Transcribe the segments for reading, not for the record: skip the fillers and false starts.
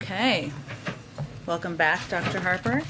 Okay. Welcome back, Dr. Harper.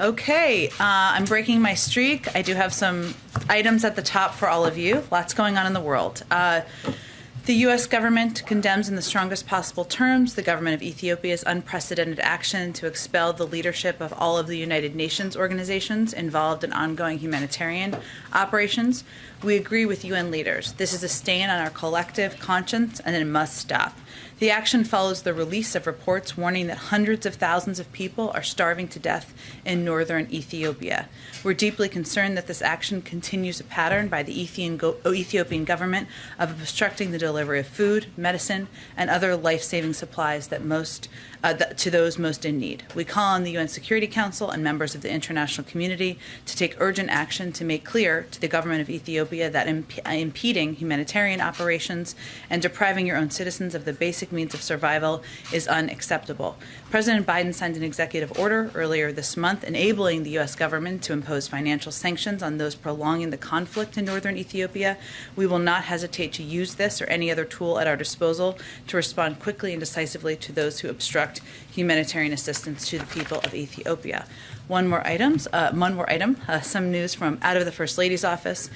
Okay, I'm breaking my streak. I do have some items at the top for all of you. Lots going on in the world. The U.S. government condemns in the strongest possible terms the government of Ethiopia's unprecedented action to expel the leadership of all of the United Nations organizations involved in ongoing humanitarian operations. We agree with UN leaders. This is a stain on our collective conscience, and it must stop. The action follows the release of reports warning that hundreds of thousands of people are starving to death in northern Ethiopia. We're deeply concerned that this action continues a pattern by the Ethiopian government of obstructing the delivery of food, medicine, and other life-saving supplies to those most in need. We call on the UN Security Council and members of the international community to take urgent action to make clear to the government of Ethiopia that impeding humanitarian operations and depriving your own citizens of the basic means of survival is unacceptable. President Biden signed an executive order earlier this month enabling the U.S. government to impose financial sanctions on those prolonging the conflict in northern Ethiopia. We will not hesitate to use this or any other tool at our disposal to respond quickly and decisively to those who obstruct humanitarian assistance to the people of Ethiopia. One more item, some news from out of the First Lady's office.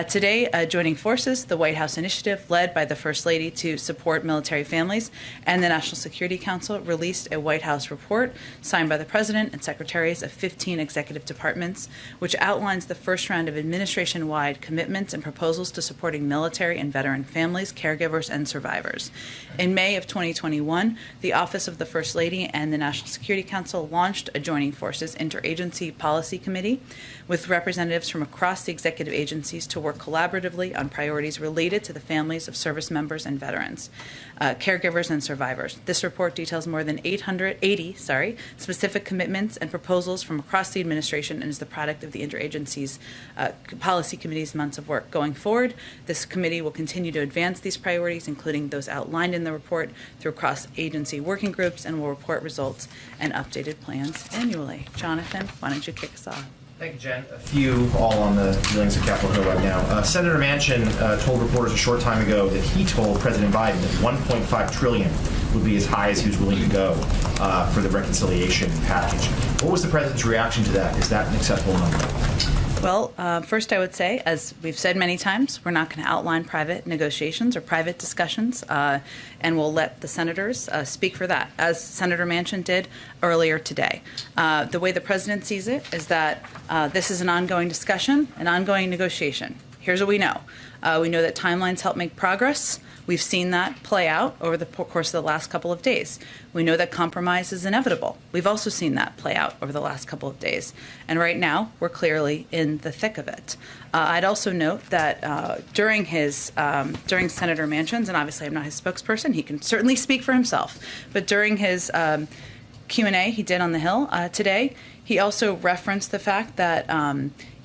Today, joining forces, the White House initiative led by the First Lady to support military families and the National Security Council released a White House report signed by the President and secretaries of 15 executive departments, which outlines the first round of administration-wide commitments and proposals to supporting military and veteran families, caregivers, and survivors. In May of 2021, the Office of the First Lady and the National Security Council launched a Joining Forces Interagency Policy Committee with representatives from across the executive agencies to work collaboratively on priorities related to the families of service members and veterans, caregivers, and survivors. This report details more than 80 specific commitments and proposals from across the administration and is the product of the Interagency's Policy Committee's months of work. Going forward, this committee will continue to advance these priorities, including those outlined in the report, through cross-agency working groups, and will report results and updated plans annually. Jonathan, why don't you kick us off? Thank you, Jen. A few all on the dealings of Capitol Hill right now. Senator Manchin told reporters a short time ago that he told President Biden that $1.5 trillion would be as high as he was willing to go for the reconciliation package. What was the president's reaction to that? Is that an acceptable number? Well, first I would say, as we've said many times, we're not going to outline private negotiations or private discussions, and we'll let the senators speak for that, as Senator Manchin did earlier today. The way the president sees it is that this is an ongoing discussion, an ongoing negotiation. Here's what we know. We know that timelines help make progress. We've seen that play out over the course of the last couple of days. We know that compromise is inevitable. We've also seen that play out over the last couple of days. And right now, we're clearly in the thick of it. I'd also note that during Senator Manchin's, and obviously I'm not his spokesperson, he can certainly speak for himself, but during his Q&A he did on the Hill today, he also referenced the fact that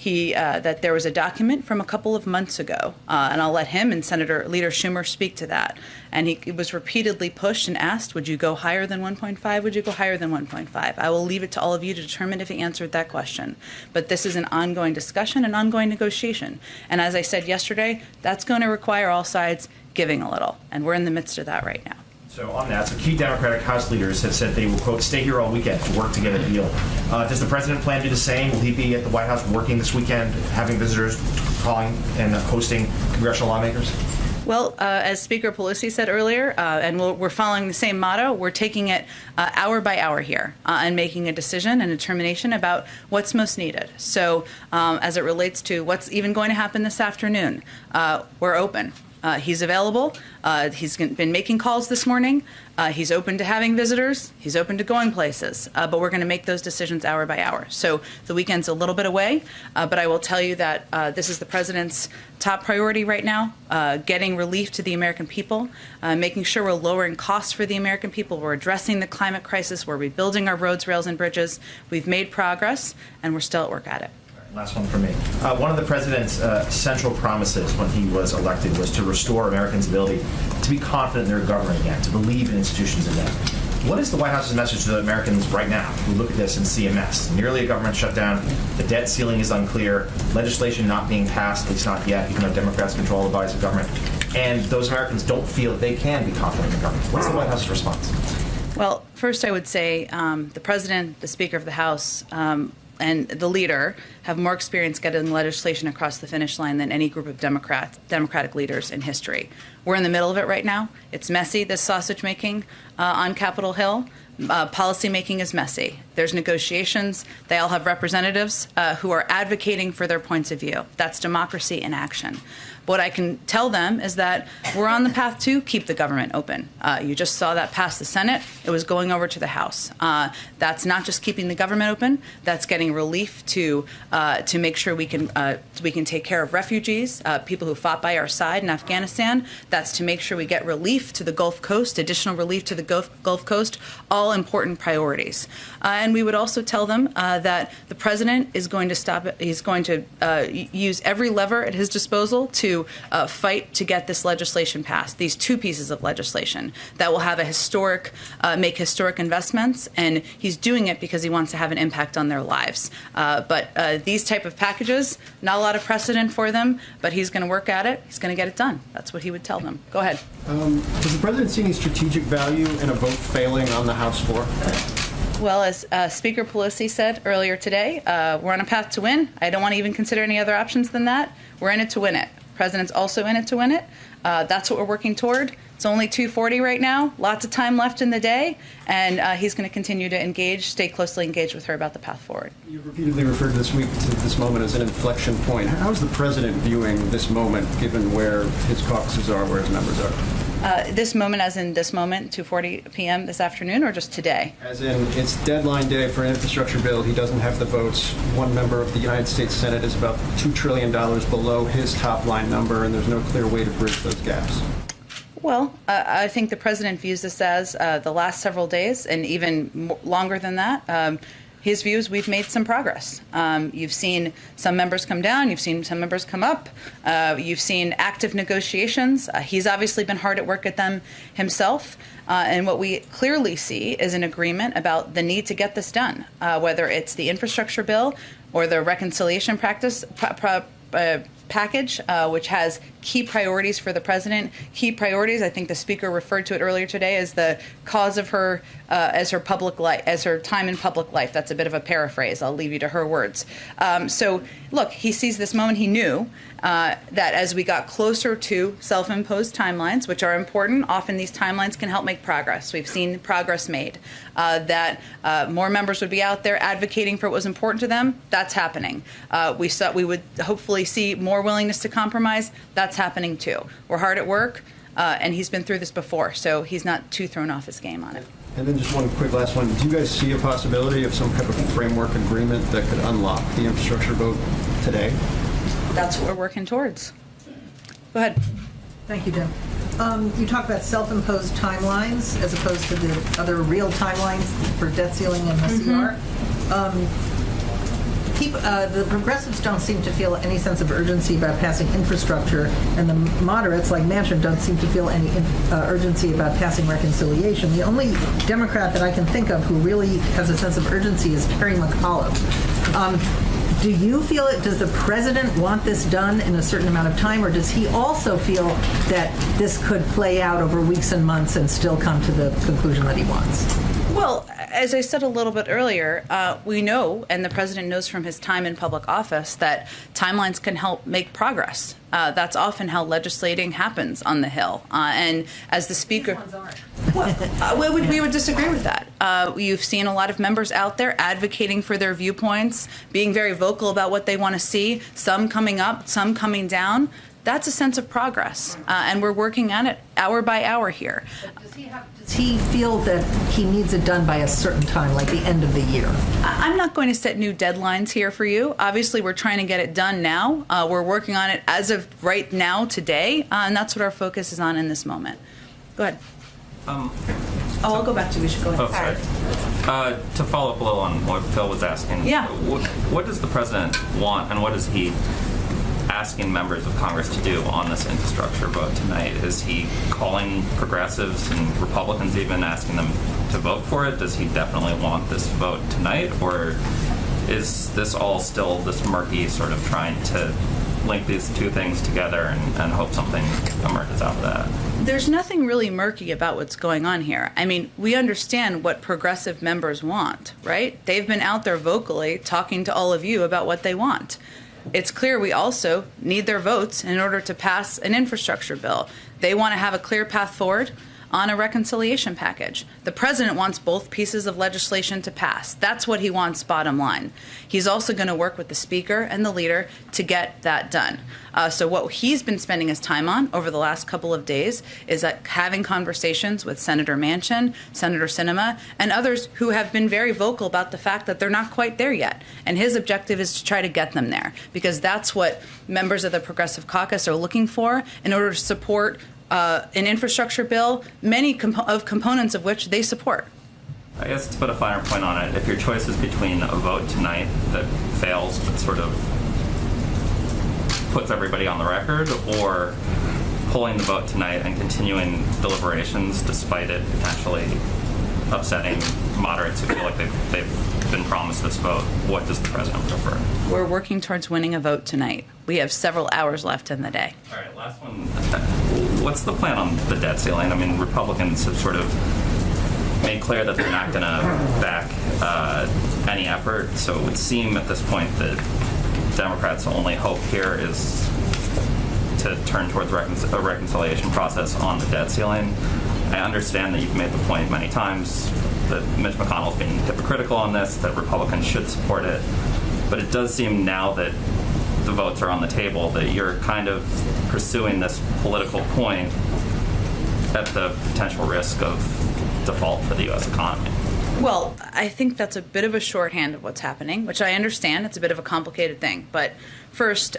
that there was a document from a couple of months ago, and I'll let him and Senator Leader Schumer speak to that. And he was repeatedly pushed and asked, would you go higher than 1.5? Would you go higher than 1.5? I will leave it to all of you to determine if he answered that question. But this is an ongoing discussion, an ongoing negotiation. And as I said yesterday, that's going to require all sides giving a little. And we're in the midst of that right now. So on that, key Democratic House leaders have said they will, quote, stay here all weekend to work to get a deal. Does the president plan to do the same? Will he be at the White House working this weekend, having visitors, calling and hosting congressional lawmakers? Well, as Speaker Pelosi said earlier, and we're following the same motto, we're taking it hour by hour here and making a decision and determination about what's most needed. So as it relates to what's even going to happen this afternoon, we're open. He's available. He's been making calls this morning. He's open to having visitors. He's open to going places. But we're going to make those decisions hour by hour. So the weekend's a little bit away. But I will tell you that this is the president's top priority right now, getting relief to the American people, making sure we're lowering costs for the American people. We're addressing the climate crisis. We're rebuilding our roads, rails, and bridges. We've made progress, and we're still at work at it. Last one from me. One of the president's central promises when he was elected was to restore Americans' ability to be confident in their government again, to believe in institutions again. What is the White House's message to the Americans right now who look at this and see a mess? Nearly a government shutdown, the debt ceiling is unclear, legislation not being passed, at least not yet, even though Democrats control the bodies of government, and those Americans don't feel that they can be confident in the government. What's the White House's response? Well, first I would say the President, the Speaker of the House, and the leader have more experience getting legislation across the finish line than any group of Democratic leaders in history. We're in the middle of it right now. It's messy, this sausage making on Capitol Hill. Policy making is messy. There's negotiations. They all have representatives who are advocating for their points of view. That's democracy in action. What I can tell them is that we're on the path to keep the government open. You just saw that pass the Senate. It was going over to the House. That's not just keeping the government open. That's getting relief to make sure we can take care of refugees, people who fought by our side in Afghanistan. That's to make sure we get relief to the Gulf Coast, additional relief to the Gulf Coast. All important priorities. And we would also tell them that the President is going to stop it. He's going to use every lever at his disposal to fight to get this legislation passed, these two pieces of legislation that will have make historic investments, and he's doing it because he wants to have an impact on their lives. But these type of packages, not a lot of precedent for them, but he's going to work at it. He's going to get it done. That's what he would tell them. Go ahead. Does the President see any strategic value in a vote failing on the House floor? Well, as Speaker Pelosi said earlier today, we're on a path to win. I don't want to even consider any other options than that. We're in it to win it. President's also in it to win it. That's what we're working toward. It's only 2:40 right now. Lots of time left in the day, and he's going to continue to stay closely engaged with her about the path forward. You've repeatedly referred this week to this moment as an inflection point. How is the President viewing this moment, given where his caucuses are, where his members are? This moment, as in this moment, 2:40 p.m. this afternoon, or just today? As in, it's deadline day for an infrastructure bill. He doesn't have the votes. One member of the United States Senate is about $2 trillion below his top line number, and there's no clear way to bridge those gaps. Well, I think the President views this as the last several days, and even longer than that. His views, we've made some progress. You've seen some members come down. You've seen some members come up. You've seen active negotiations. He's obviously been hard at work at them himself. And what we clearly see is an agreement about the need to get this done, whether it's the infrastructure bill or the reconciliation package, which has key priorities for the President. Key priorities, I think the Speaker referred to it earlier today as the cause of her, as her public life, as her time in public life. That's a bit of a paraphrase. I'll leave you to her words. So, look, he sees this moment. He knew that as we got closer to self-imposed timelines, which are important, often these timelines can help make progress. We've seen progress made. That more members would be out there advocating for what was important to them. That's happening. We would hopefully see more willingness to compromise. That's happening too. We're hard at work, and he's been through this before, so he's not too thrown off his game on it. And then just one quick last one. Do you guys see a possibility of some type of framework agreement that could unlock the infrastructure vote today? That's what we're working towards. Go ahead. Thank you, Jim. You talk about self-imposed timelines as opposed to the other real timelines for debt ceiling and SCR. The progressives don't seem to feel any sense of urgency about passing infrastructure, and the moderates, like Manchin, don't seem to feel any urgency about passing reconciliation. The only Democrat that I can think of who really has a sense of urgency is Terry McAuliffe. Do you feel it? Does the President want this done in a certain amount of time, or does he also feel that this could play out over weeks and months and still come to the conclusion that he wants? Well, as I said a little bit earlier, we know, and the President knows from his time in public office, that timelines can help make progress. That's often how legislating happens on the Hill. And as the Speaker... Well, we would disagree with that. You've seen a lot of members out there advocating for their viewpoints, being very vocal about what they want to see, some coming up, some coming down. That's a sense of progress, and we're working on it hour by hour here. Does he feel that he needs it done by a certain time, like the end of the year? I'm not going to set new deadlines here for you. Obviously, we're trying to get it done now. We're working on it as of right now, today, and that's what our focus is on in this moment. Go ahead. I'll go back to you. We should go ahead. Oh, sorry. To follow up a little on what Phil was asking. Yeah. What does the President want, and what is he asking members of Congress to do on this infrastructure vote tonight? Is he calling progressives and Republicans even, asking them to vote for it? Does he definitely want this vote tonight, or is this all still this murky sort of trying to link these two things together and hope something emerges out of that. There's nothing really murky about what's going on here. I mean, we understand what progressive members want, right? They've been out there vocally talking to all of you about what they want. It's clear we also need their votes in order to pass an infrastructure bill. They want to have a clear path forward on a reconciliation package. The president wants both pieces of legislation to pass. That's what he wants, bottom line. He's also going to work with the speaker and the leader to get that done. So what he's been spending his time on over the last couple of days is having conversations with Senator Manchin, Senator Sinema, and others who have been very vocal about the fact that they're not quite there yet. And his objective is to try to get them there, because that's what members of the Progressive Caucus are looking for in order to support an infrastructure bill, many components of which they support. I guess to put a finer point on it, if your choice is between a vote tonight that fails but sort of puts everybody on the record, or pulling the vote tonight and continuing deliberations despite it potentially upsetting moderates who feel like they've been promised this vote, what does the president prefer? We're working towards winning a vote tonight. We have several hours left in the day. All right, last one. What's the plan on the debt ceiling? I mean, Republicans have sort of made clear that they're not going to back any effort, so it would seem at this point that Democrats' only hope here is to turn towards a reconciliation process on the debt ceiling. I understand that you've made the point many times that Mitch McConnell's being hypocritical on this, that Republicans should support it, but it does seem now that the votes are on the table that you're kind of pursuing this political point at the potential risk of default for the U.S. economy. Well, I think that's a bit of a shorthand of what's happening, which I understand. It's a bit of a complicated thing. But first,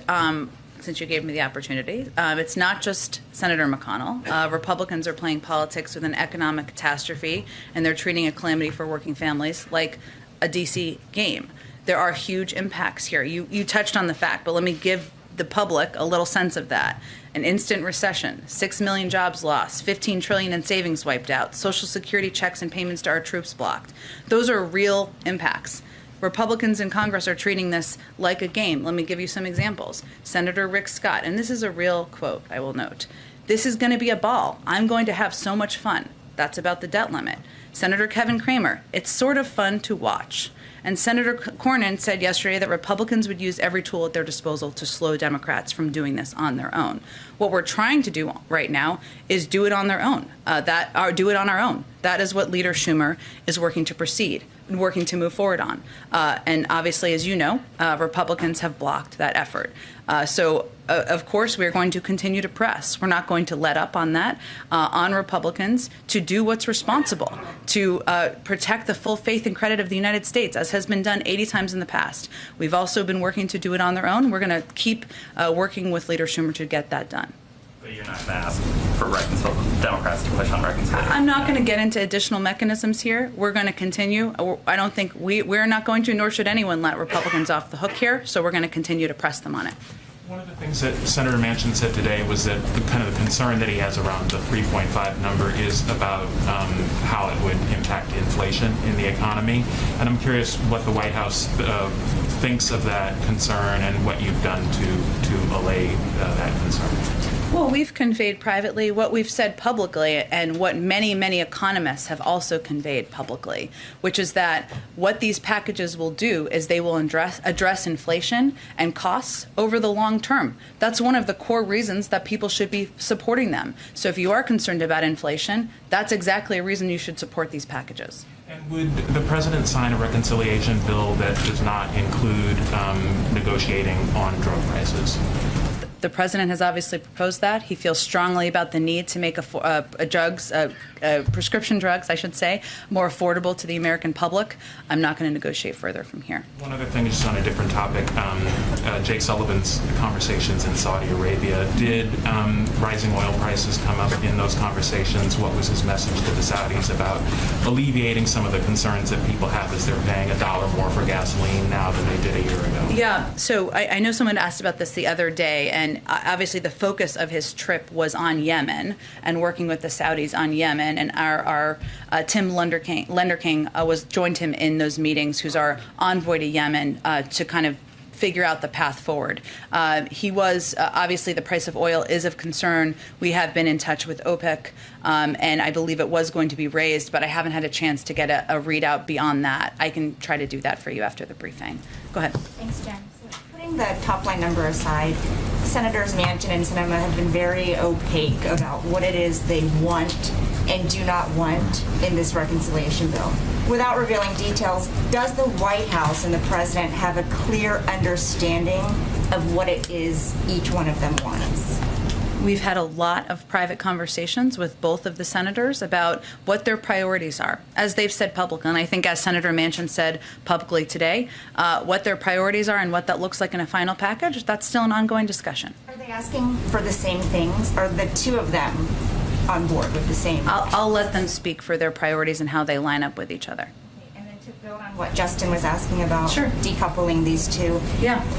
since you gave me the opportunity, it's not just Senator McConnell. Republicans are playing politics with an economic catastrophe, and they're treating a calamity for working families like a DC game. There are huge impacts here. You touched on the fact, but let me give the public a little sense of that. An instant recession, 6 million jobs lost, $15 trillion in savings wiped out, Social Security checks and payments to our troops blocked. Those are real impacts. Republicans in Congress are treating this like a game. Let me give you some examples. Senator Rick Scott, and this is a real quote, I will note, "This is going to be a ball. I'm going to have so much fun." That's about the debt limit. Senator Kevin Cramer, "It's sort of fun to watch." And Senator Cornyn said yesterday that Republicans would use every tool at their disposal to slow Democrats from doing this on their own. What we're trying to do right now is do it on their own. Do it on our own. That is what Leader Schumer is working to proceed, working to move forward on. And obviously, as you know, Republicans have blocked that effort. Of course, we're going to continue to press. We're not going to let up on that, on Republicans to do what's responsible, to protect the full faith and credit of the United States, as has been done 80 times in the past. We've also been working to do it on their own. We're going to keep working with Leader Schumer to get that done. But you're not going to ask for Democrats to push on reconciliation? I'm not going to get into additional mechanisms here. We're going to continue. I don't think we're not going to, nor should anyone let Republicans off the hook here, so we're going to continue to press them on it. One of the things that Senator Manchin said today was that the kind of the concern that he has around the 3.5 number is about how it would impact inflation in the economy. And I'm curious what the White House thinks of that concern and what you've done to allay that concern. Well, we've conveyed privately what we've said publicly, and what many, many economists have also conveyed publicly, which is that what these packages will do is they will address inflation and costs over the long term. That's one of the core reasons that people should be supporting them. So if you are concerned about inflation, that's exactly a reason you should support these packages. And would the president sign a reconciliation bill that does not include negotiating on drug prices? The president has obviously proposed that. He feels strongly about the need to make prescription drugs, I should say, more affordable to the American public. I'm not going to negotiate further from here. One other thing, just on a different topic, Jake Sullivan's conversations in Saudi Arabia. Did rising oil prices come up in those conversations? What was his message to the Saudis about alleviating some of the concerns that people have as they're paying $1 more for gasoline now than they did a year ago? Yeah, so I know someone asked about this the other day, and obviously the focus of his trip was on Yemen and working with the Saudis on Yemen. And our Tim Lenderking joined him in those meetings, who's our envoy to Yemen, to kind of figure out the path forward. He was obviously the price of oil is of concern. We have been in touch with OPEC, and I believe it was going to be raised, but I haven't had a chance to get a readout beyond that. I can try to do that for you after the briefing. Go ahead. Thanks, Jen. So putting the top line number aside, Senators Manchin and Sinema have been very opaque about what it is they want and do not want in this reconciliation bill. Without revealing details, does the White House and the President have a clear understanding of what it is each one of them wants? We've had a lot of private conversations with both of the senators about what their priorities are, as they've said publicly, and I think as Senator Manchin said publicly today, what their priorities are and what that looks like in a final package, that's still an ongoing discussion. Are they asking for the same things? Are the two of them on board with the same? I'll let them speak for their priorities and how they line up with each other. And then to build on what Justin was asking about, Sure. decoupling these two,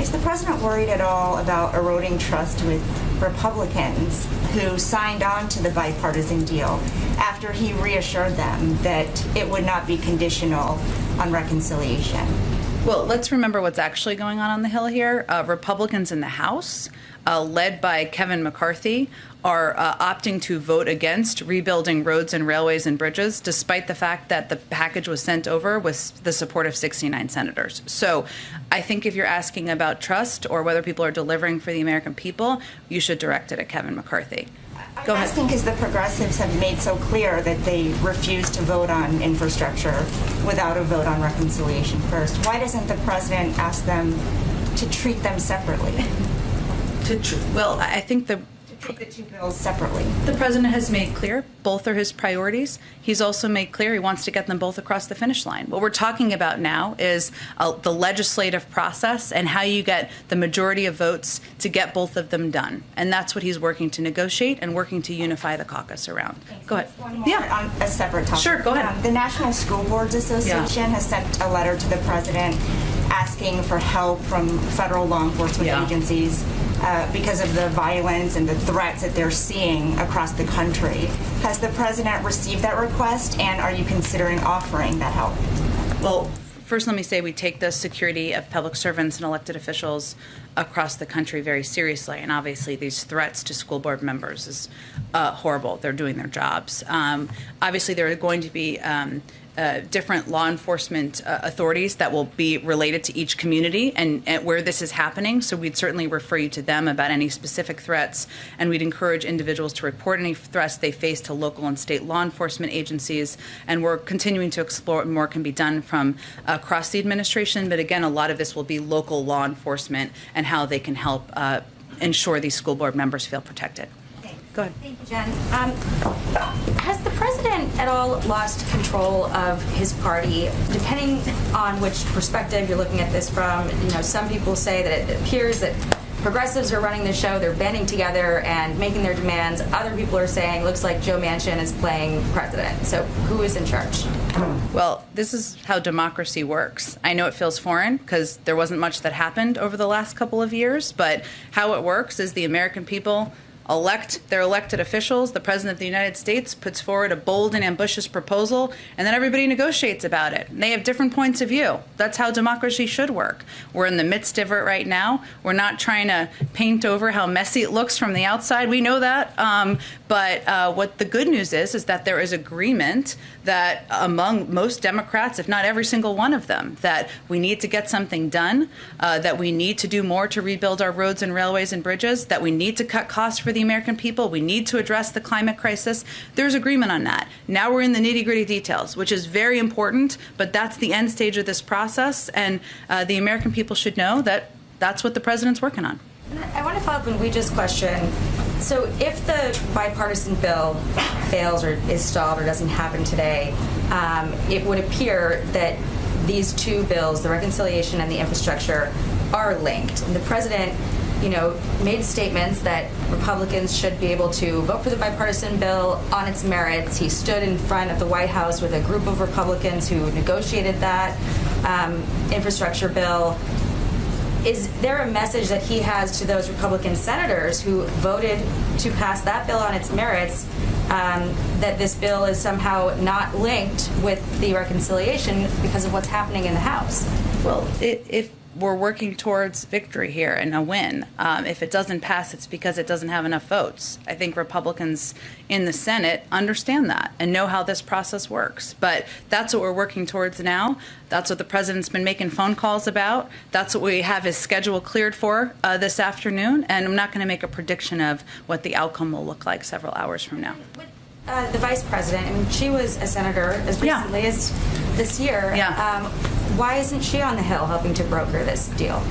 is the president worried at all about eroding trust with Republicans who signed on to the bipartisan deal after he reassured them that it would not be conditional on reconciliation? Well, let's remember what's actually going on the Hill here. Republicans in the House, led by Kevin McCarthy, are opting to vote against rebuilding roads and railways and bridges, despite the fact that the package was sent over with the support of 69 senators. So I think if you're asking about trust or whether people are delivering for the American people, you should direct it at Kevin McCarthy. Go I'm ahead. asking because the progressives have made so clear that they refuse to vote on infrastructure without a vote on reconciliation first. Why doesn't the president ask them to treat them separately? Well, I think To treat the two bills separately. the president has made clear both are his priorities. He's also made clear he wants to get them both across the finish line. What we're talking about now is the legislative process and how you get the majority of votes to get both of them done. And that's what he's working to negotiate and working to unify the caucus around. Go ahead. One more on a separate topic. Sure, go ahead. The National School Boards Association has sent a letter to the president asking for help from federal law enforcement agencies because of the violence and the threats that they're seeing across the country. Has the president received that request, and are you considering offering that help? Well, first let me say we take the security of public servants and elected officials across the country very seriously, and obviously these threats to school board members is horrible. They're doing their jobs. Obviously there are going to be different law enforcement authorities that will be related to each community and where this is happening. So we'd certainly refer you to them about any specific threats, and we'd encourage individuals to report any threats they face to local and state law enforcement agencies. And we're continuing to explore what more can be done from across the administration. But again, a lot of this will be local law enforcement and how they can help ensure these school board members feel protected. Go ahead. Thank you, Jen. Has the president at all lost control of his party? Depending on which perspective you're looking at this from, some people say that it appears that progressives are running the show, they're banding together and making their demands. Other people are saying, looks like Joe Manchin is playing president. So who is in charge? Well, this is how democracy works. I know it feels foreign because there wasn't much that happened over the last couple of years, but how it works is the American people elect their elected officials. The President of the United States puts forward a bold and ambitious proposal, and then everybody negotiates about it. And they have different points of view. That's how democracy should work. We're in the midst of it right now. We're not trying to paint over how messy it looks from the outside. We know that. But what the good news is that there is agreement that among most Democrats, if not every single one of them, that we need to get something done, that we need to do more to rebuild our roads and railways and bridges, that we need to cut costs for the American people, we need to address the climate crisis. There's agreement on that. Now we're in the nitty-gritty details, which is very important, but that's the end stage of this process, and the American people should know that that's what the president's working on. I want to follow up on Ouija's question. So if the bipartisan bill fails or is stalled or doesn't happen today, it would appear that these two bills, the reconciliation and the infrastructure, are linked. And the president made statements that Republicans should be able to vote for the bipartisan bill on its merits. He stood in front of the White House with a group of Republicans who negotiated that infrastructure bill. Is there a message that he has to those Republican senators who voted to pass that bill on its merits that this bill is somehow not linked with the reconciliation because of what's happening in the House? Well, if we're working towards victory here and a win. If it doesn't pass, it's because it doesn't have enough votes. I think Republicans in the Senate understand that and know how this process works. But that's what we're working towards now. That's what the president's been making phone calls about. That's what we have his schedule cleared for this afternoon. And I'm not going to make a prediction of what the outcome will look like several hours from now. The vice president, I mean, she was a senator as recently as this year. Yeah. Why isn't she on the Hill helping to broker this deal?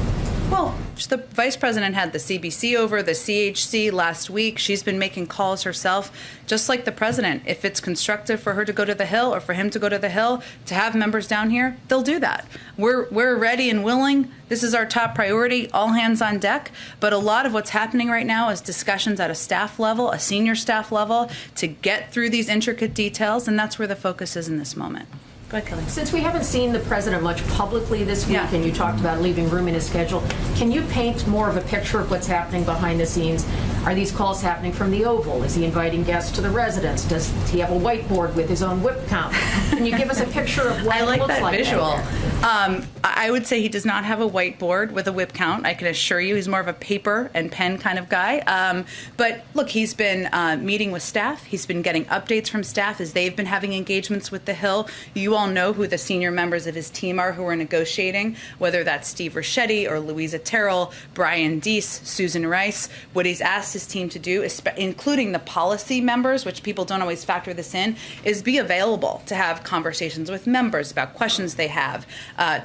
Well, the vice president had the CBC over, the CHC last week. She's been making calls herself, just like the president. If it's constructive for her to go to the Hill or for him to go to the Hill to have members down here, they'll do that. We're ready and willing. This is our top priority, all hands on deck. But a lot of what's happening right now is discussions at a staff level, a senior staff level, to get through these intricate details, and that's where the focus is in this moment. Go ahead, Kelly. Since we haven't seen the president much publicly this week, Yeah. and you talked about leaving room in his schedule, can you paint more of a picture of what's happening behind the scenes? Are these calls happening from the Oval? Is he inviting guests to the residence? Does he have a whiteboard with his own whip count? Can you give us a picture of what I it like looks that like visual. down there? I would say he does not have a whiteboard with a whip count. I can assure you he's more of a paper and pen kind of guy. But look, he's been meeting with staff. He's been getting updates from staff as they've been having engagements with the Hill. You all know who the senior members of his team are who are negotiating, whether that's Steve Ricchetti or Louisa Terrell, Brian Deese, Susan Rice. What he's asked his team to do, including the policy members, which people don't always factor this in, is be available to have conversations with members about questions they have,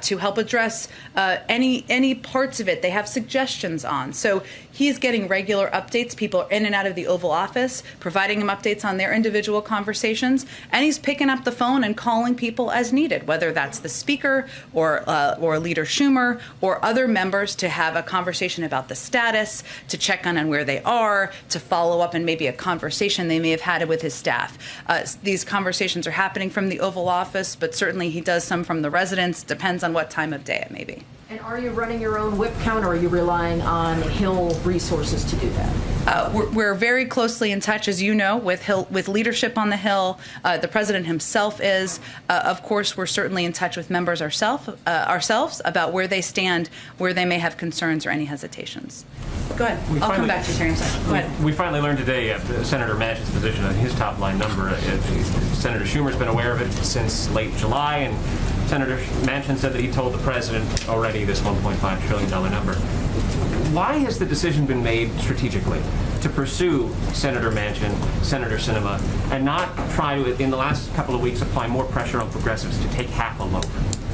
to help address any parts of it they have suggestions on. So he's getting regular updates. People are in and out of the Oval Office, providing him updates on their individual conversations, and he's picking up the phone and calling people as needed, whether that's the Speaker or Leader Schumer or other members, to have a conversation about the status, to check on where they are, to follow up and maybe a conversation they may have had with his staff. These conversations are happening from the Oval Office, but certainly he does some from the residence. Depends on what time of day it may be. And are you running your own whip count, or are you relying on Hill resources to do that? We're very closely in touch, as you know, with leadership on the Hill. The president himself is. Of course, we're certainly in touch with members ourselves about where they stand, where they may have concerns or any hesitations. Go ahead. I'll come back to you, Terry. Go ahead. We finally learned today Senator Manchin's position on his top line number. Senator Schumer's been aware of it since late July, and Senator Manchin said that he told the president already this $1.5 trillion number. Why has the decision been made strategically to pursue Senator Manchin, Senator Sinema, and not try to, in the last couple of weeks, apply more pressure on progressives to take half a loaf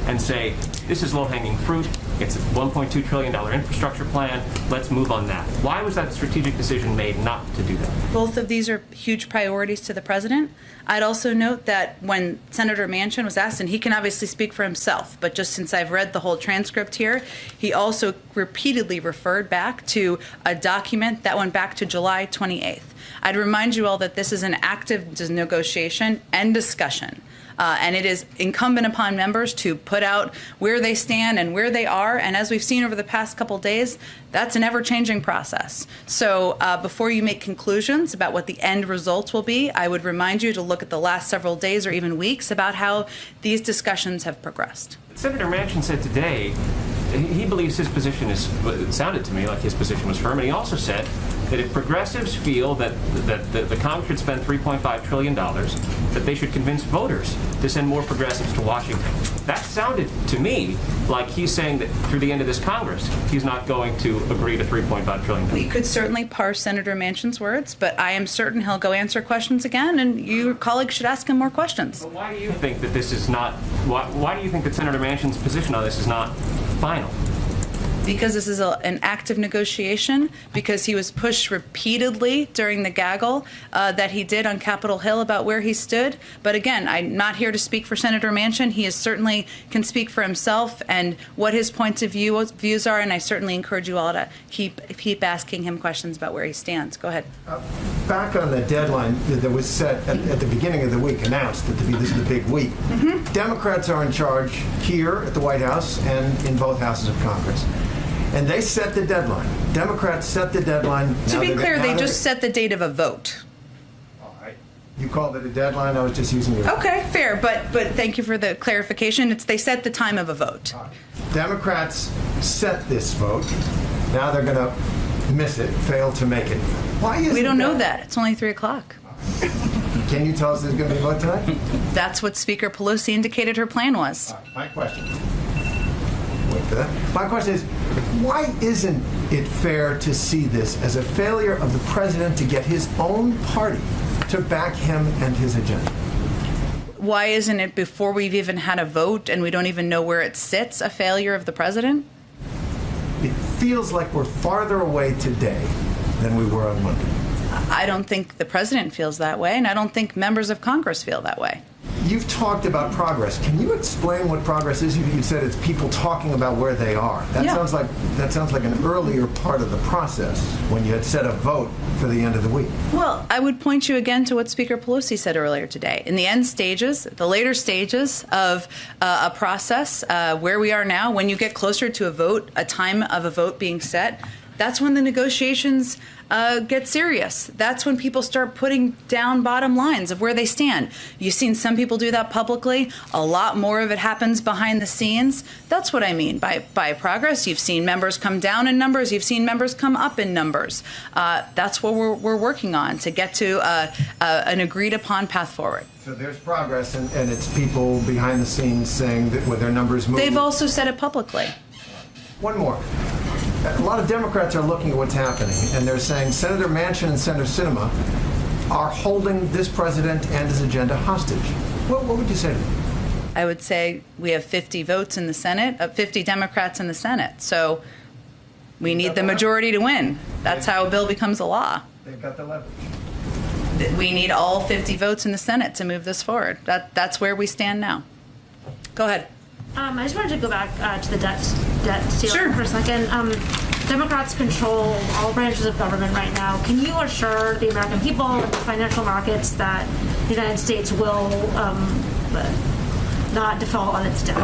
and say, this is low-hanging fruit, it's a $1.2 trillion infrastructure plan, let's move on that? Why was that strategic decision made not to do that? Both of these are huge priorities to the president. I'd also note that when Senator Manchin was asked, and he can obviously speak for himself, but just since I've read the whole transcript here, he also repeatedly referred back to a document that went back to July 28th. I'd remind you all that this is an active negotiation and discussion. And it is incumbent upon members to put out where they stand and where they are. And as we've seen over the past couple days, that's an ever-changing process. So before you make conclusions about what the end results will be, I would remind you to look at the last several days or even weeks about how these discussions have progressed. Senator Manchin said today he believes his position is, it sounded to me like his position was firm, and he also said that if progressives feel that the Congress should spend $3.5 trillion, that they should convince voters to send more progressives to Washington. That sounded to me like he's saying that through the end of this Congress, he's not going to agree to $3.5 trillion. We could certainly parse Senator Manchin's words, but I am certain he'll go answer questions again, and your colleagues should ask him more questions. But why do you think that this is not, why do you think that Senator Manchin's position on this is not final? Because this is an active negotiation, because he was pushed repeatedly during the gaggle that he did on Capitol Hill about where he stood. But again, I'm not here to speak for Senator Manchin. He certainly can speak for himself and what his points of views are, and I certainly encourage you all to keep asking him questions about where he stands. Go ahead. Back on the deadline that was set at the beginning of the week, announced that this is the big week. Mm-hmm. Democrats are in charge here at the White House and in both houses of Congress. And they set the deadline. Democrats set the deadline. To be clear, they just set the date of a vote. All right. You called it a deadline. I was just using your. Okay, fair, but thank you for the clarification. They set the time of a vote. Democrats set this vote. Now they're going to miss it, fail to make it. Why is We don't know that. It's only 3 o'clock. Can you tell us there's going to be a vote tonight? That's what Speaker Pelosi indicated her plan was. My question. Wait for that. My question is, why isn't it fair to see this as a failure of the president to get his own party to back him and his agenda? Why isn't it, before we've even had a vote and we don't even know where it sits, a failure of the president? It feels like we're farther away today than we were on Monday. I don't think the president feels that way, and I don't think members of Congress feel that way. You've talked about progress. Can you explain what progress is? You said it's people talking about where they are. That sounds like an earlier part of the process when you had set a vote for the end of the week. Well, I would point you again to what Speaker Pelosi said earlier today. In the end stages, the later stages of a process, where we are now, when you get closer to a vote, a time of a vote being set, that's when the negotiations get serious. That's when people start putting down bottom lines of where they stand. You've seen some people do that publicly. A lot more of it happens behind the scenes. That's what I mean by progress. You've seen members come down in numbers. You've seen members come up in numbers. That's what we're working on, to get to an agreed upon path forward. So there's progress, and it's people behind the scenes saying that with their numbers moving. They've also said it publicly. One more. A lot of Democrats are looking at what's happening, and they're saying Senator Manchin and Senator Sinema are holding this president and his agenda hostage. What would you say to them? I would say we have 50 votes in the Senate, 50 Democrats in the Senate. So we need the majority to win. That's how a bill becomes a law. They've got the leverage. We need all 50 votes in the Senate to move this forward. That's where we stand now. Go ahead. I just wanted to go back to the debt ceiling for a second. Democrats control all branches of government right now. Can you assure the American people and the financial markets that the United States will not default on its debt?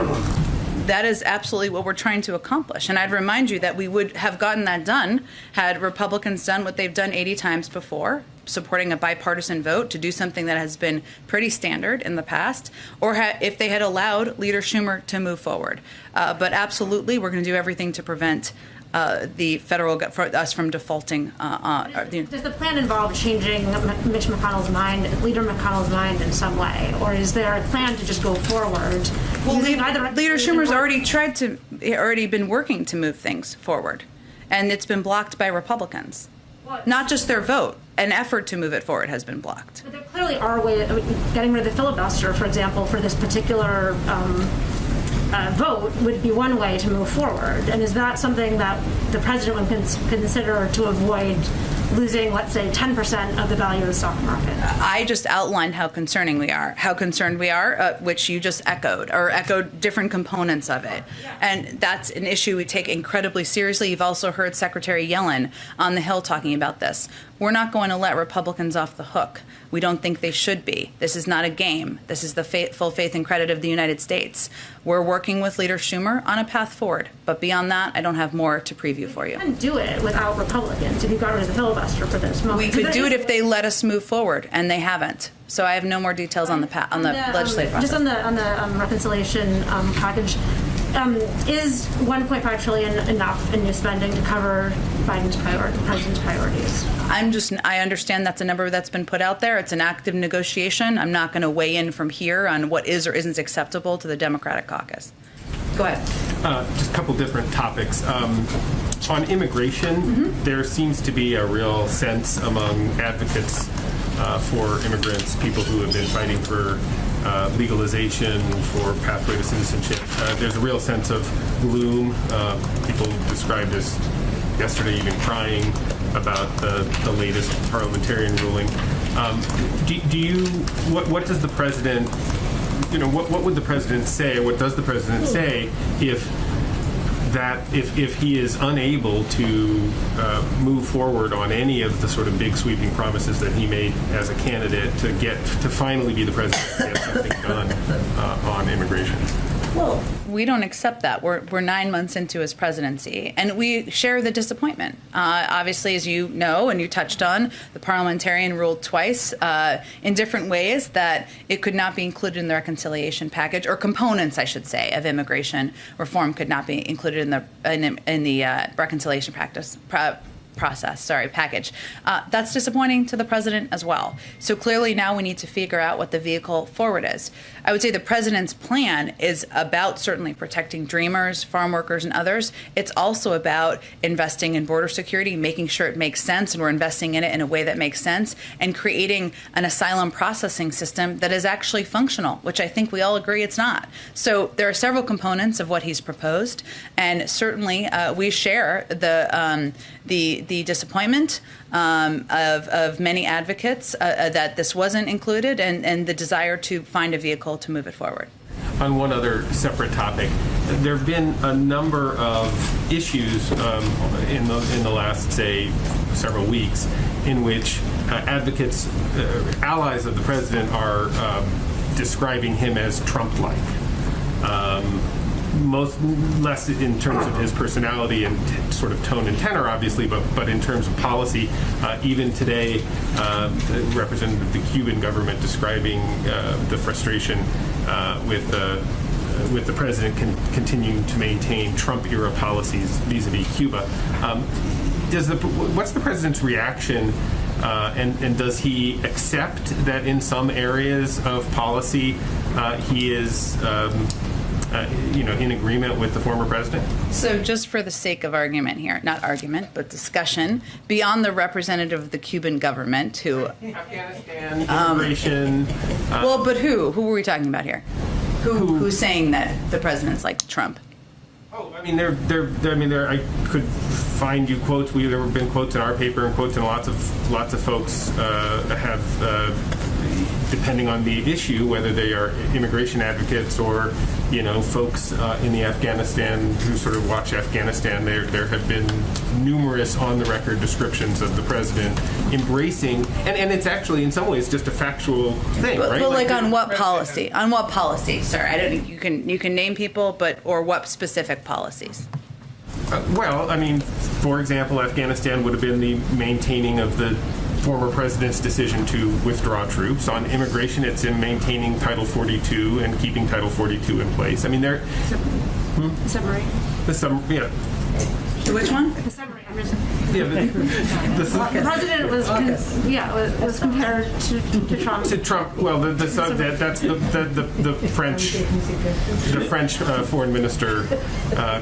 That is absolutely what we're trying to accomplish. And I'd remind you that we would have gotten that done had Republicans done what they've done 80 times before, supporting a bipartisan vote to do something that has been pretty standard in the past, or if they had allowed Leader Schumer to move forward. But absolutely, we're going to do everything to prevent the federal for us from defaulting. Does the plan involve changing Mitch McConnell's mind, Leader McConnell's mind in some way, or is there a plan to just go forward? Well, Leader Schumer's already been working to move things forward, and it's been blocked by Republicans. Not just their vote. An effort to move it forward has been blocked. But there clearly are ways, getting rid of the filibuster, for example, for this particular vote would be one way to move forward. And is that something that the president would consider to avoid losing, let's say, 10% of the value of the stock market? I just outlined how concerned we are, which you just echoed different components of it. And that's an issue we take incredibly seriously. You've also heard Secretary Yellen on the Hill talking about this. We're not going to let Republicans off the hook. We don't think they should be. This is not a game. This is the full faith and credit of the United States. We're working with Leader Schumer on a path forward. But beyond that, I don't have more to preview for you. You couldn't do it without Republicans if you got rid of the filibuster for this moment. We could do it if they let us move forward, and they haven't. So I have no more details on the legislative process. Just on the reconciliation package, is $1.5 trillion enough in new spending to cover Biden's president's priorities? I understand that's a number that's been put out there. It's an active negotiation. I'm not going to weigh in from here on what is or isn't acceptable to the Democratic caucus. Go ahead. Just a couple different topics. On immigration, there seems to be a real sense among advocates for immigrants, people who have been fighting for legalization, for pathway to citizenship. There's a real sense of gloom. People described as yesterday even crying about the latest parliamentarian ruling. What does the president, what would the president say, what does the president say if he is unable to move forward on any of the sort of big sweeping promises that he made as a candidate to finally be the president and get something done on immigration? Well, we don't accept that. We're 9 months into his presidency, and we share the disappointment. Obviously, as you know, and you touched on, the parliamentarian ruled twice in different ways that it could not be included in the reconciliation package, or components, I should say, of immigration reform could not be included in the reconciliation package. That's disappointing to the president as well. So clearly now we need to figure out what the vehicle forward is. I would say the president's plan is about certainly protecting dreamers, farm workers, and others. It's also about investing in border security, making sure it makes sense, and we're investing in it in a way that makes sense, and creating an asylum processing system that is actually functional, which I think we all agree it's not. So there are several components of what he's proposed, and certainly we share the disappointment of many advocates that this wasn't included, and the desire to find a vehicle to move it forward. On one other separate topic, there have been a number of issues in the last, say, several weeks in which advocates, allies of the president, are describing him as Trump-like. Less in terms of his personality and sort of tone and tenor, obviously, but in terms of policy. Even today, the representative of the Cuban government describing the frustration with the president continuing to maintain Trump-era policies vis-a-vis Cuba. What's the president's reaction, and does he accept that in some areas of policy he is in agreement with the former president? So just for the sake of argument here, not argument, but discussion, beyond the representative of the Cuban government who... Afghanistan, immigration... well, but who? Who were we talking about here? Who's saying that the president's like Trump? Oh, I mean, I could find you quotes. There have been quotes in our paper and quotes in lots of folks have, depending on the issue, whether they are immigration advocates or folks in the Afghanistan who sort of watch Afghanistan. There have been numerous on-the-record descriptions of the president embracing, and it's actually in some ways just a factual thing, right? But like on what policy? On what policy, sir? I don't. You can name people, or what specific policies? Well, I mean, for example, Afghanistan would have been the maintaining of the former president's decision to withdraw troops. On immigration, it's in maintaining Title 42 and keeping Title 42 in place. I mean, they're... Submarine. Yeah. Which one? The submarine. Yeah, the president was compared to Trump. To Trump. Well, that's the French foreign minister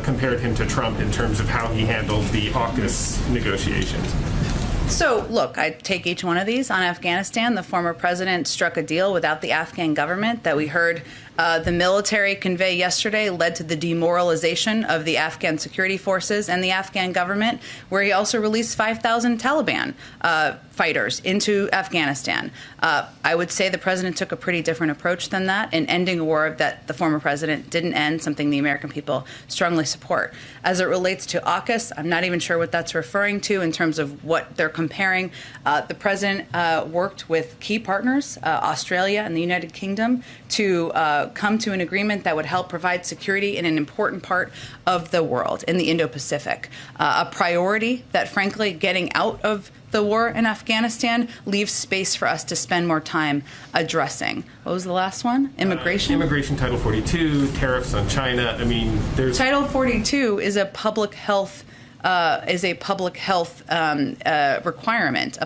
compared him to Trump in terms of how he handled the AUKUS negotiations. So, look, I take each one of these. On Afghanistan, the former president struck a deal without the Afghan government that we heard the military convey yesterday led to the demoralization of the Afghan security forces and the Afghan government, where he also released 5,000 Taliban fighters into Afghanistan. I would say the president took a pretty different approach than that in ending a war that the former president didn't end, something the American people strongly support. As it relates to AUKUS, I'm not even sure what that's referring to in terms of what they're comparing. The president worked with key partners, Australia and the United Kingdom, to come to an agreement that would help provide security in an important part of the world, in the Indo-Pacific. A priority that, frankly, getting out of the war in Afghanistan leaves space for us to spend more time addressing. What was the last one? Immigration? Immigration, Title 42, tariffs on China. I mean, there's... Title 42 is a public health requirement,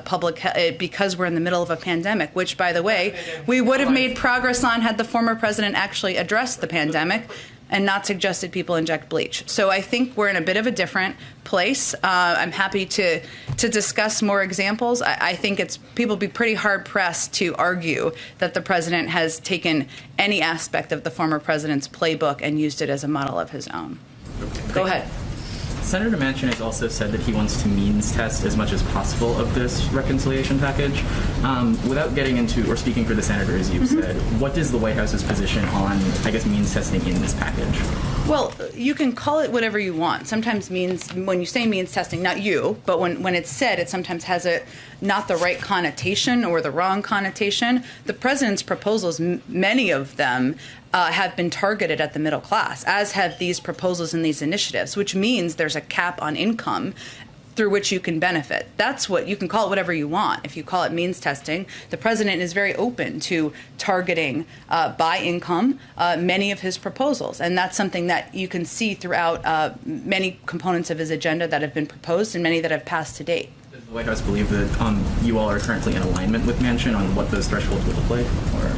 because we're in the middle of a pandemic, which, by the way, we would have made progress on had the former president actually addressed the pandemic and not suggested people inject bleach. So I think we're in a bit of a different place. I'm happy to discuss more examples. I think people be pretty hard-pressed to argue that the president has taken any aspect of the former president's playbook and used it as a model of his own. Go ahead. Senator Manchin has also said that he wants to means test as much as possible of this reconciliation package. Without getting into, or speaking for the senator, as you've said, what is the White House's position on, means testing in this package? Well, you can call it whatever you want. Sometimes when you say means testing, not you, but when it's said, it sometimes has not the right connotation or the wrong connotation. The president's proposals, many of them, have been targeted at the middle class, as have these proposals and these initiatives, which means there's a cap on income through which you can benefit. That's what you can call it, whatever you want. If you call it means testing, the president is very open to targeting by income many of his proposals, and that's something that you can see throughout many components of his agenda that have been proposed and many that have passed to date. Does the White House believe that you all are currently in alignment with Manchin on what those thresholds would look like? Or?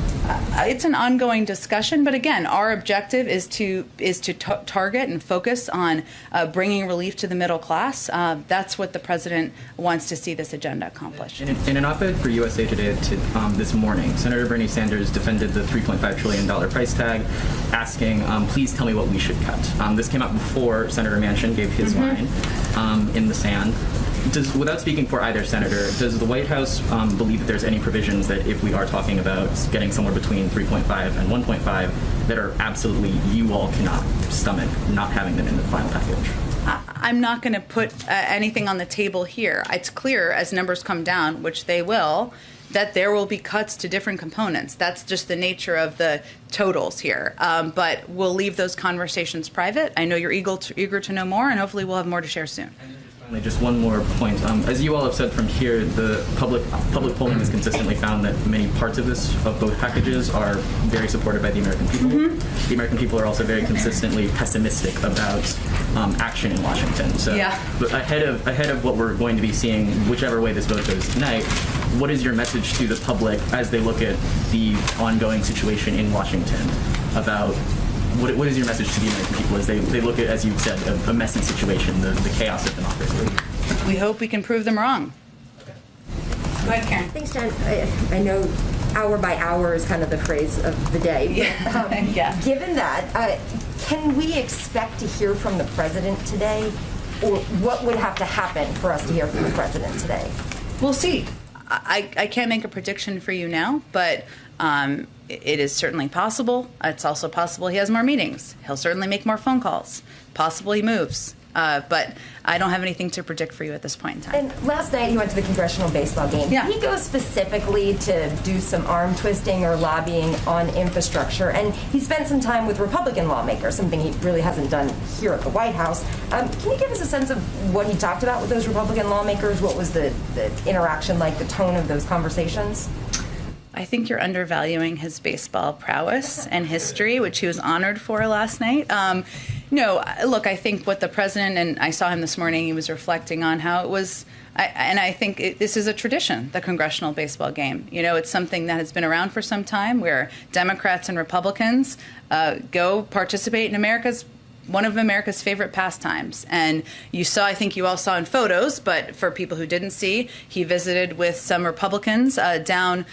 It's an ongoing discussion, but again, our objective is to target and focus on bringing relief to the middle class. That's what the president wants to see this agenda accomplish. In an op-ed for USA Today this morning, Senator Bernie Sanders defended the $3.5 trillion price tag, asking, please tell me what we should cut. This came out before Senator Manchin gave his line in the sand. Without speaking for either senator, does the White House believe that there's any provisions that if we are talking about getting somewhere between 3.5 and 1.5 that are absolutely you all cannot stomach not having them in the final package? I'm not going to put anything on the table here. It's clear as numbers come down, which they will, that there will be cuts to different components. That's just the nature of the totals here. But we'll leave those conversations private. I know you're eager to know more, and hopefully we'll have more to share soon. Just one more point. As you all have said from here, the public polling has consistently found that many parts of both packages are very supported by the American people. The American people are also very consistently pessimistic about action in Washington. So, but ahead of what we're going to be seeing, whichever way this vote goes tonight, what is your message to the public as they look at the ongoing situation in Washington about what is your message to the American people as they look at, as you've said, a messy situation, the chaos of democracy? We hope we can prove them wrong. Go ahead, Karen. Thanks, Jen. I know hour by hour is kind of the phrase of the day. Yeah. Given that, can we expect to hear from the president today? Or what would have to happen for us to hear from the president today? We'll see. I can't make a prediction for you now, but it is certainly possible. It's also possible he has more meetings. He'll certainly make more phone calls. Possible he moves. But I don't have anything to predict for you at this point in time. And last night he went to the congressional baseball game. Yeah. Did he go specifically to do some arm twisting or lobbying on infrastructure? And he spent some time with Republican lawmakers, something he really hasn't done here at the White House. Can you give us a sense of what he talked about with those Republican lawmakers? What was the interaction like, the tone of those conversations? I think you're undervaluing his baseball prowess and history, which he was honored for last night. No, look, I think what the president, and I saw him this morning, he was reflecting on how it was, and I think this is a tradition, the congressional baseball game. You know, it's something that has been around for some time where Democrats and Republicans go participate in one of America's favorite pastimes. And you saw, I think you all saw in photos, but for people who didn't see, he visited with some Republicans down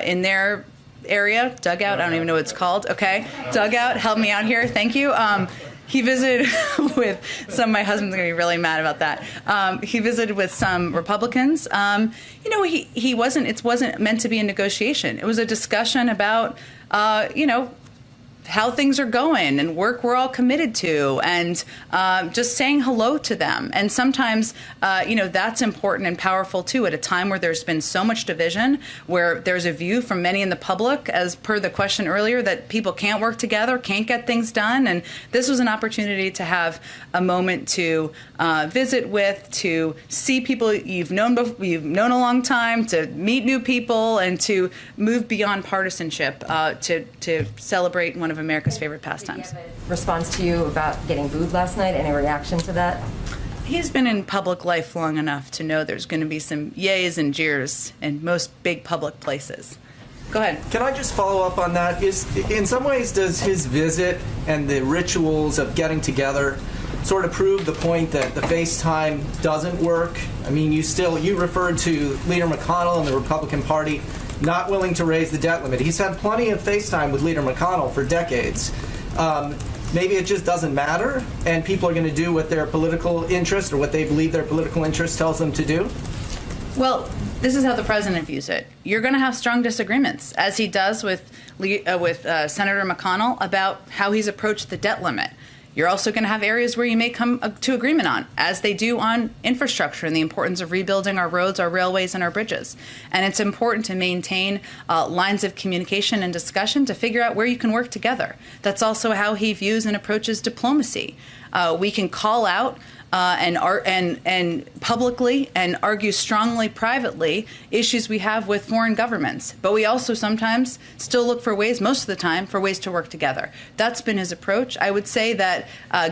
in their area, dugout, I don't even know what it's called. Okay, dugout, help me out here, thank you. He visited with my husband's going to be really mad about that. He visited with some Republicans. You know, it wasn't meant to be a negotiation. It was a discussion about, how things are going and work we're all committed to, and just saying hello to them. And sometimes, that's important and powerful, too, at a time where there's been so much division, where there's a view from many in the public, as per the question earlier, that people can't work together, can't get things done. And this was an opportunity to have a moment to visit with, to see people you've known a long time, to meet new people, and to move beyond partisanship, to celebrate one of America's favorite pastimes. Did he have a response to you about getting booed last night? Any reaction to that? He's been in public life long enough to know there's going to be some yays and jeers in most big public places. Go ahead. Can I just follow up on that? In some ways, does his visit and the rituals of getting together sort of prove the point that the FaceTime doesn't work? I mean, you referred to Leader McConnell and the Republican Party not willing to raise the debt limit. He's had plenty of FaceTime with Leader McConnell for decades. Maybe it just doesn't matter, and people are going to do what their political interest or what they believe their political interest tells them to do? Well, this is how the president views it. You're going to have strong disagreements, as he does with Senator McConnell about how he's approached the debt limit. You're also going to have areas where you may come to agreement on, as they do on infrastructure and the importance of rebuilding our roads, our railways, and our bridges. And it's important to maintain lines of communication and discussion to figure out where you can work together. That's also how he views and approaches diplomacy. We can call out and publicly and argue strongly privately issues we have with foreign governments. But we also sometimes still look for ways, most of the time, for ways to work together. That's been his approach. I would say that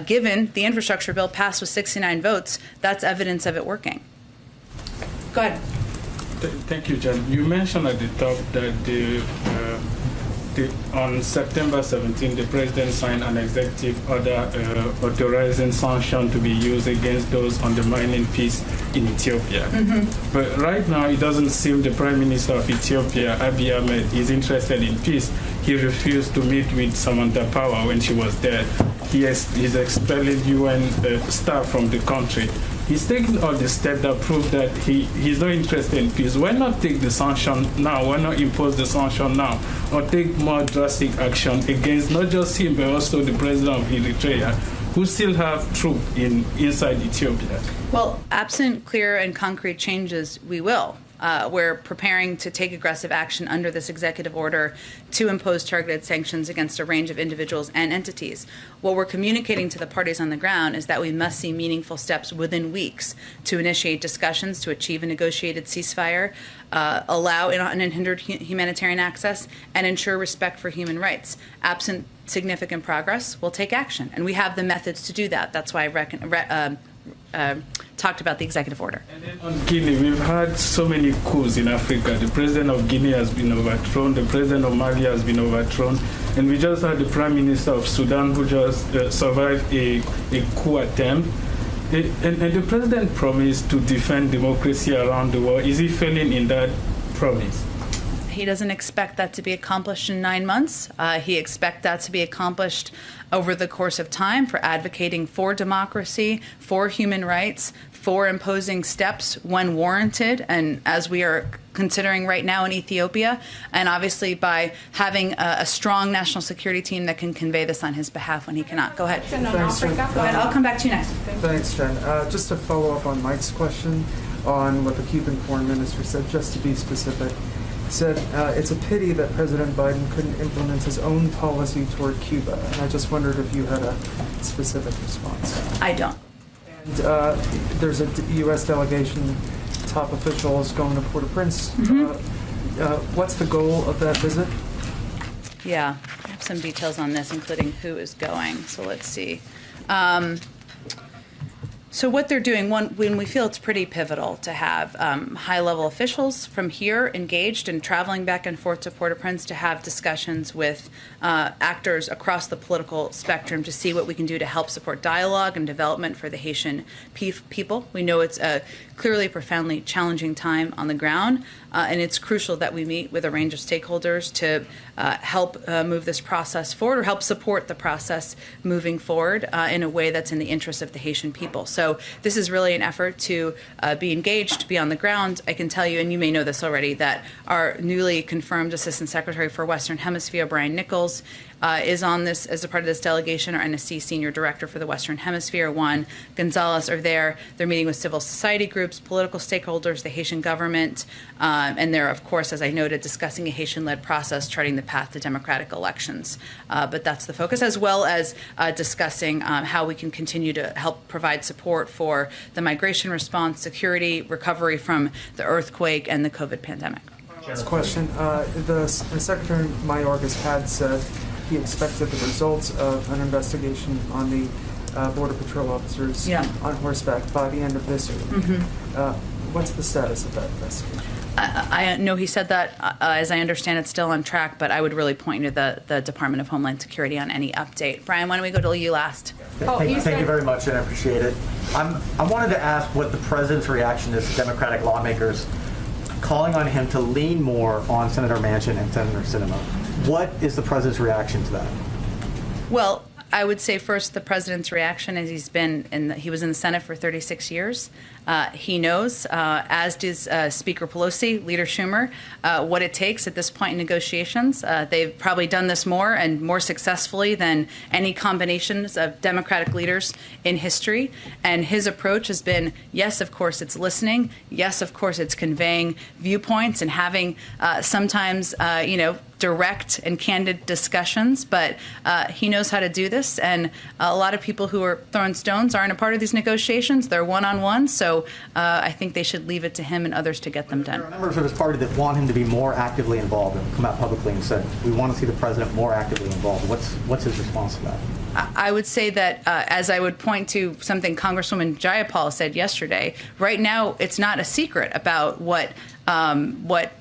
given the infrastructure bill passed with 69 votes, that's evidence of it working. Go ahead. Thank you, Jen. You mentioned at the top that on September 17, the president signed an executive order authorizing sanction to be used against those undermining peace in Ethiopia. But right now, it doesn't seem the Prime Minister of Ethiopia, Abiy Ahmed, is interested in peace. He refused to meet with Samantha Power when she was there. He's expelling UN staff from the country. He's taking all the steps that prove that he's not interested in peace. Why not take the sanction now? Why not impose the sanction now? Or take more drastic action against not just him, but also the president of Eritrea, who still have troops inside Ethiopia? Well, absent clear and concrete changes, we will. We're preparing to take aggressive action under this executive order to impose targeted sanctions against a range of individuals and entities. What we're communicating to the parties on the ground is that we must see meaningful steps within weeks to initiate discussions to achieve a negotiated ceasefire, allow unhindered humanitarian access, and ensure respect for human rights. Absent significant progress, we'll take action. And we have the methods to do that. That's why I talked about the executive order. And then on Guinea, we've had so many coups in Africa. The president of Guinea has been overthrown, the president of Mali has been overthrown, and we just had the prime minister of Sudan who just survived a coup attempt. And the president promised to defend democracy around the world. Is he failing in that promise? He doesn't expect that to be accomplished in 9 months. He expects that to be accomplished over the course of time for advocating for democracy, for human rights, for imposing steps when warranted, and as we are considering right now in Ethiopia, and obviously by having a strong national security team that can convey this on his behalf when he cannot. Go ahead. Thanks, Jen. Go ahead. I'll come back to you next. Thanks, Jen. Just to follow up on Mike's question on what the Cuban foreign minister said, just to be specific, said it's a pity that President Biden couldn't implement his own policy toward Cuba. And I just wondered if you had a specific response. I don't. And there's a U.S. delegation, top officials going to Port-au-Prince. What's the goal of that visit? Yeah, I have some details on this, including who is going. So let's see. So what they're doing, when we feel it's pretty pivotal to have high-level officials from here engaged and traveling back and forth to Port-au-Prince to have discussions with actors across the political spectrum to see what we can do to help support dialogue and development for the Haitian people. We know it's a clearly profoundly challenging time on the ground, and it's crucial that we meet with a range of stakeholders to help move this process forward or help support the process moving forward in a way that's in the interest of the Haitian people. So this is really an effort to be engaged, to be on the ground. I can tell you, and you may know this already, that our newly confirmed Assistant Secretary for Western Hemisphere, Brian Nichols, is on this as a part of this delegation. Our NSC Senior Director for the Western Hemisphere, Juan Gonzalez, are there. They're meeting with civil society groups, political stakeholders, the Haitian government, and they're, of course, as I noted, discussing a Haitian-led process charting the path to democratic elections. But that's the focus, as well as discussing how we can continue to help provide support for the migration response, security, recovery from the earthquake, and the COVID pandemic. Last question. The Secretary Mayorkas had said he expected the results of an investigation on the Border Patrol officers on horseback by the end of this year. What's the status of that investigation? I know he said that. As I understand, it's still on track, but I would really point you to the Department of Homeland Security on any update. Brian, why don't we go to you last? Thank you very much, and I appreciate it. I wanted to ask what the president's reaction is to Democratic lawmakers calling on him to lean more on Senator Manchin and Senator Sinema. What is the president's reaction to that? Well, I would say first the president's reaction is he was in the Senate for 36 years. He knows, as does Speaker Pelosi, Leader Schumer, what it takes at this point in negotiations. They've probably done this more and more successfully than any combinations of Democratic leaders in history. And his approach has been, yes, of course, it's listening. Yes, of course, it's conveying viewpoints and having sometimes, direct and candid discussions, but he knows how to do this, and a lot of people who are throwing stones aren't a part of these negotiations. They're one-on-one, so I think they should leave it to him and others to get them done. There are members of his party that want him to be more actively involved and come out publicly and said, we want to see the president more actively involved. What's his response to that? I would say that, as I would point to something Congresswoman Jayapal said yesterday, right now it's not a secret about what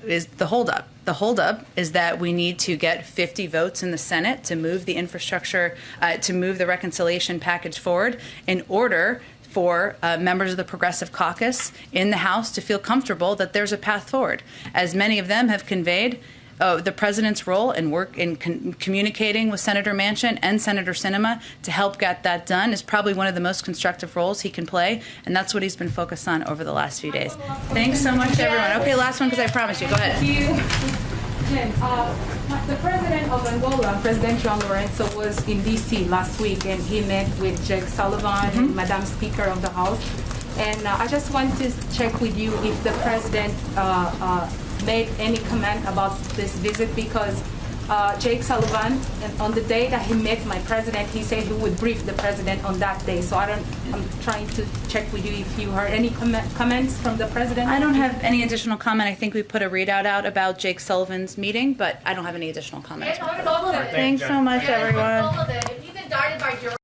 is the holdup. The holdup is that we need to get 50 votes in the Senate to move the infrastructure, to move the reconciliation package forward in order for members of the Progressive Caucus in the House to feel comfortable that there's a path forward. As many of them have conveyed, the president's role in communicating with Senator Manchin and Senator Sinema to help get that done is probably one of the most constructive roles he can play, and that's what he's been focused on over the last few days. Thanks so much, everyone. Okay, last one, because I promised you. Go ahead. Thank you. Jen, the president of Angola, President João Lourenço, was in D.C. last week, and he met with Jake Sullivan and Madam Speaker of the House. And I just want to check with you if the president made any comment about this visit, because Jake Sullivan, on the day that he met my president, he said he would brief the president on that day. So I'm trying to check with you if you heard any comments from the president. I don't have any additional comment. I think we put a readout out about Jake Sullivan's meeting, but I don't have any additional comments. Thanks so much, everyone. If he's indicted by jury